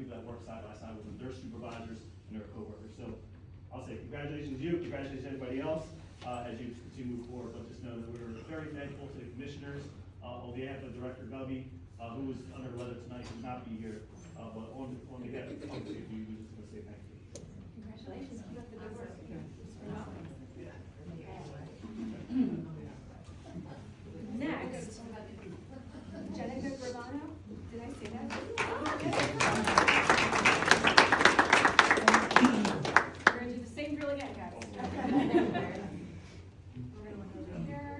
people that work side by side with them, their supervisors and their coworkers. So I'll say congratulations to you, congratulations to everybody else as you continue to move forward. But just know that we're very thankful to the commissioners on behalf of Director Gubby, who was under the weather tonight, could not be here. But on behalf of the company, we just want to say thank you. Congratulations. Keep up the good work. Next, Jenica Gravano. Did I say that? We're going to do the same drill again, guys. We're going to look over here.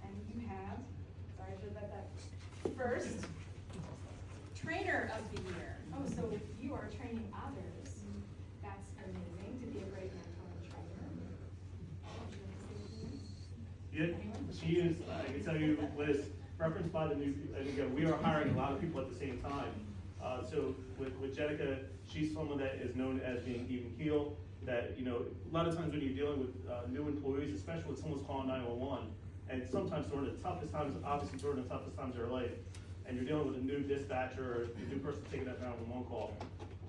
And you have, sorry, I should have that first, Trainer of the Year. Oh, so you are training others. That's amazing to be a great mentor and trainer. Yeah, she is, I can tell you, was referenced by the new, and again, we are hiring a lot of people at the same time. So with Jenica, she's someone that is known as being even keel, that, you know, a lot of times when you're dealing with new employees, especially when someone's calling 911, and sometimes during the toughest times, obviously during the toughest times of their life, and you're dealing with a new dispatcher or a new person taking that 911 call,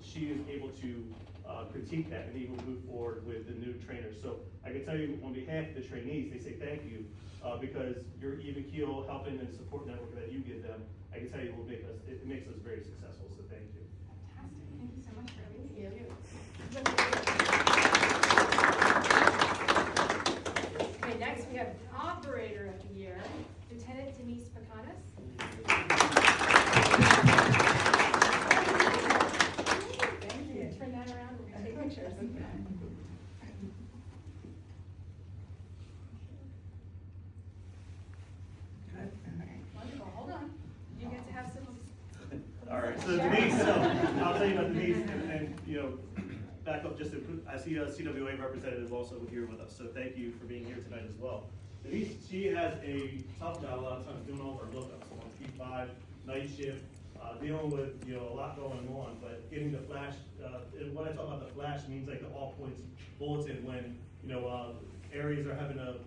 she is able to critique that and even move forward with the new trainers. So I can tell you on behalf of the trainees, they say thank you because your even keel helping and support network that you give them, I can tell you will make us, it makes us very successful. So thank you. Fantastic. Thank you so much for everything you do. Okay, next we have Operator of the Year, Lieutenant Denise Pacanas. Thank you. Turn that around. We're going to take pictures. Wonderful. Hold on. You get to have some. All right, so Denise, I'll tell you about Denise, and you know, back up just to, I see a CWA representative also here with us, so thank you for being here tonight as well. Denise, she has a tough job a lot of times doing all of our lookups on P5, night shift, dealing with, you know, a lot going on, but getting the flash, and when I talk about the flash, it means like the all points bulletin when, you know, areas are having a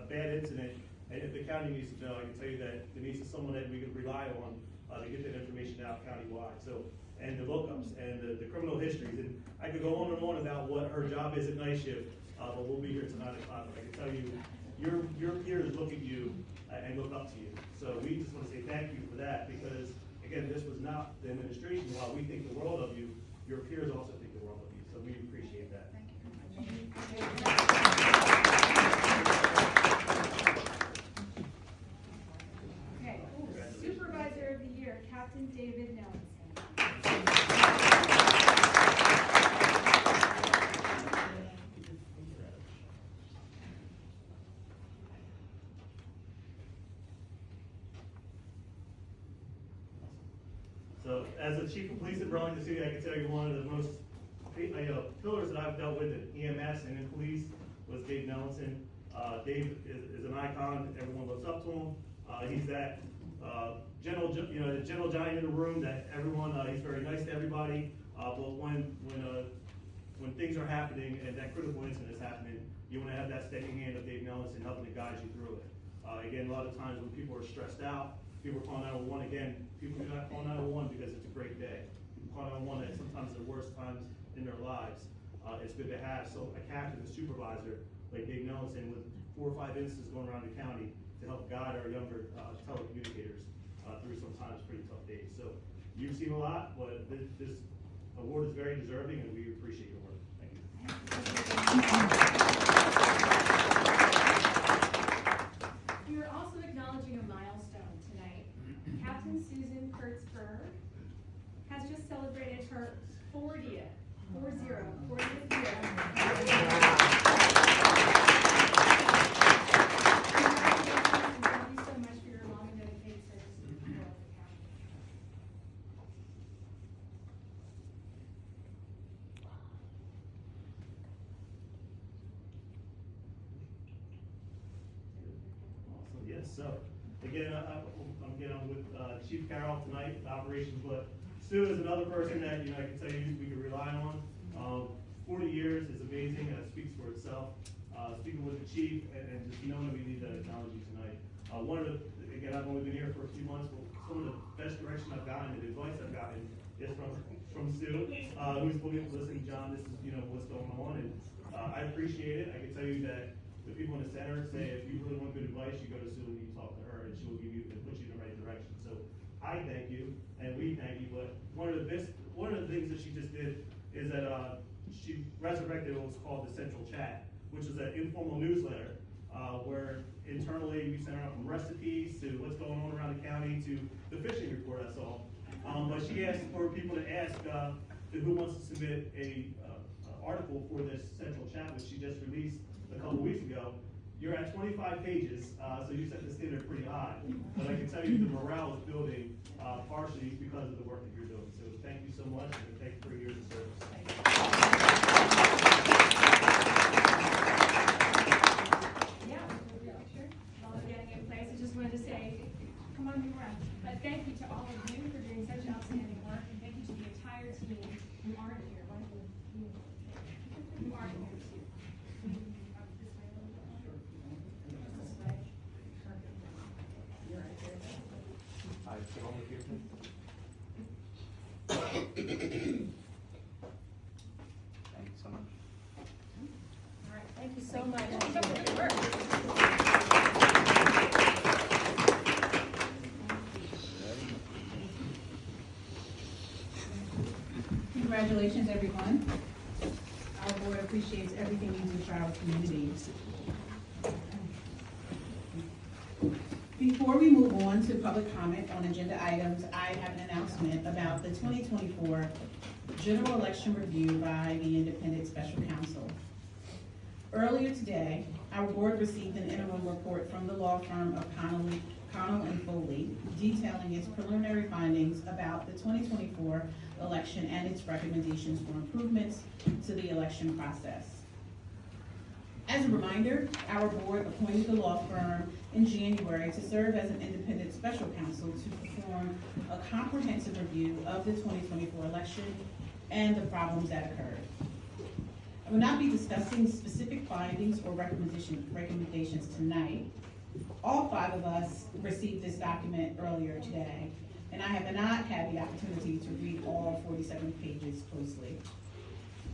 bad incident, and if the county needs to know, I can tell you that Denise is someone that we can rely on to get that information out countywide. So, and the lookups and the criminal histories, and I could go on and on about what her job is at night shift, but we'll be here tonight at 5. I can tell you, your peers look at you and look up to you. So we just want to say thank you for that, because again, this was not the administration. While we think the world of you, your peers also think the world of you. So we appreciate that. Thank you. Okay, Supervisor of the Year, Captain David Nelson. So as the chief of police in Burlington City, I can tell you one of the most pillars that I've dealt with in EMS and in police was Dave Nelson. Dave is an icon. Everyone looks up to him. He's that general giant in the room that everyone. He's very nice to everybody. But when things are happening and that critical incident is happening, you want to have that steady hand of Dave Nelson helping to guide you through it. Again, a lot of times when people are stressed out, people are calling 911 again. People do not call 911 because it's a great day. People call 911 at sometimes the worst times in their lives. It's good to have a captain, a supervisor like Dave Nelson with 4 or 5 instances going around the county to help guide our younger telecommunicators through sometimes pretty tough days. So you've seen a lot, but this award is very deserving, and we appreciate your work. Thank you. We are also acknowledging a milestone tonight. Captain Susan Kurtzberg has just celebrated her 40th year. Congratulations, and thank you so much for your long and dedicated service to the people of the county. Awesome. Yes. So again, I'm with Chief Carroll tonight, operations, but Sue is another person that I can tell you we can rely on. 40 years is amazing, and it speaks for itself. speaking with the chief and just knowing that we need to acknowledge you tonight. Again, I've only been here for a few months, but some of the best direction I've gotten and advice I've gotten is from Sue, who's looking, listen, John, this is, what's going on, and I appreciate it. I can tell you that the people in the center say if you really want good advice, you go to Sue and you talk to her, and she will give you and put you in the right direction. So I thank you, and we thank you. But one of the things that she just did is that she resurrected what was called the Central Chat, which is an informal newsletter where internally we send out from recipes to what's going on around the county to the fishing report I saw. But she asked for people to ask who wants to submit a article for this Central Chat, which she just released a couple weeks ago. You're at 25 pages, so you set the standard pretty high. But I can tell you the morale is building partially because of the work that you're doing. So thank you so much, and thank you for your years of service. Yeah, sure. While we're getting in place, I just wanted to say, come on, move around. But thank you to all of you for doing such outstanding work, and thank you to the entire team who aren't here. Who aren't here too. This way a little bit. This way. You're right there. I can only hear him. Thank you so much. All right, thank you so much. Keep up the good work. Congratulations, everyone. Our board appreciates everything you do for our community. Before we move on to public comment on agenda items, I have an announcement about the 2024 general election review by the Independent Special Counsel. Earlier today, our board received an interim report from the law firm of Connell and Foley detailing its preliminary findings about the 2024 election and its recommendations for improvements to the election process. As a reminder, our board appointed the law firm in January to serve as an independent special counsel to perform a comprehensive review of the 2024 election and the problems that occurred. I will not be discussing specific findings or recommendations tonight. All 5 of us received this document earlier today, and I have not had the opportunity to read all 47 pages closely.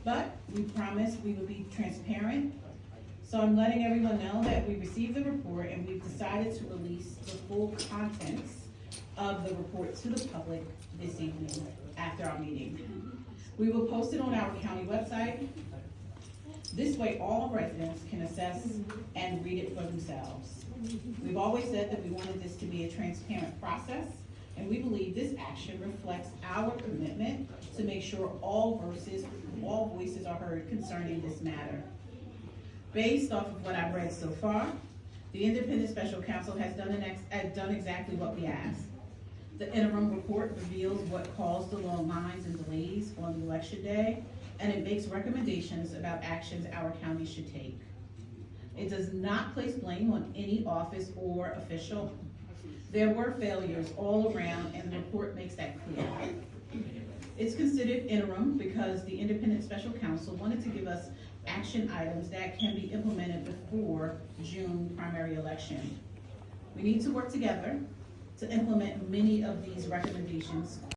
But we promised we would be transparent, so I'm letting everyone know that we received the report and we've decided to release the full contents of the report to the public this evening after our meeting. We will post it on our county website. This way all residents can assess and read it for themselves. We've always said that we wanted this to be a transparent process, and we believe this action reflects our commitment to make sure all voices are heard concerning this matter. Based off of what I've read so far, the Independent Special Counsel has done exactly what we asked. The interim report reveals what caused the long lines and delays on the election day, and it makes recommendations about actions our county should take. It does not place blame on any office or official. There were failures all around, and the report makes that clear. It's considered interim because the Independent Special Counsel wanted to give us action items that can be implemented before June primary election. We need to work together to implement many of these recommendations